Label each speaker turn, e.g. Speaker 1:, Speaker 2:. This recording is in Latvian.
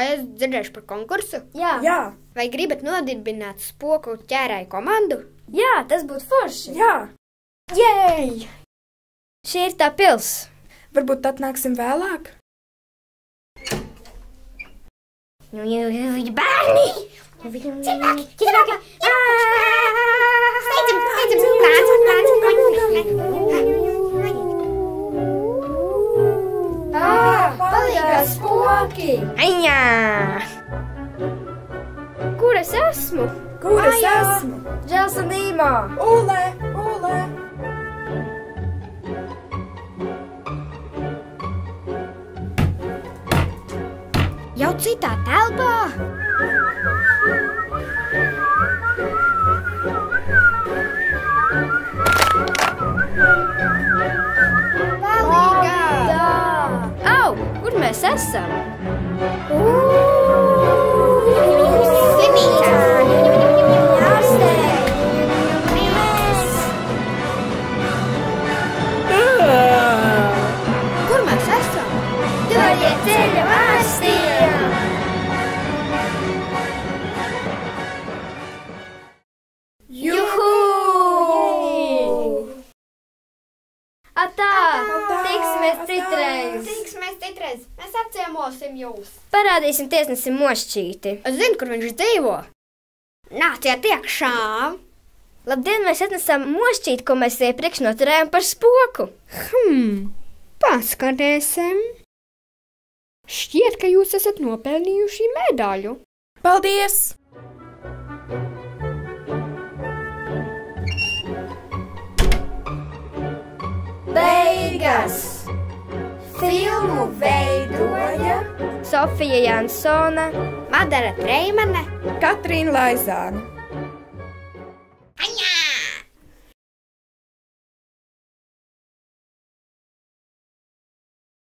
Speaker 1: Vai esat dzirdējuši par konkursu?
Speaker 2: Jā.
Speaker 3: Jā.
Speaker 1: Vai gribat nodibināt spoku ķērēju komandu?
Speaker 2: Jā, tas būtu forši.
Speaker 3: Jā.
Speaker 1: Jej!
Speaker 2: Šī ir tā pils.
Speaker 3: Varbūt atnāksim vēlāk?
Speaker 2: Bērni! Cilvēki! Palīgās spoki!
Speaker 1: Aņā!
Speaker 2: Kur es esmu?
Speaker 3: Kur es esmu?
Speaker 2: Džels un Dīmo!
Speaker 3: Ulē, ulē!
Speaker 1: Jau citā telpā?
Speaker 2: Au! Kur mēs esam?
Speaker 1: Kur mēs esam?
Speaker 2: Dodiet ceļu ārstiem! Juhu! Atā! Tiksimies citreiz!
Speaker 1: Tiksimies citreiz. Mēs apciemosim jūs.
Speaker 2: Parādīsim tiesnesim mošķīti.
Speaker 1: Es zinu, kur viņš dzīvo. Nāciet iekšā.
Speaker 2: Labdien, mēs atnesām mošķīti, ko mēs iepriekš noturējām par spoku.
Speaker 1: Paskatiesim. Šķiet, ka jūs esat nopelnījuši medaļu.
Speaker 3: Paldies!
Speaker 2: Beigas! Filmu veidoja Sofija Jansone,
Speaker 1: Madara Treimane.
Speaker 3: Katrīna Laizāne.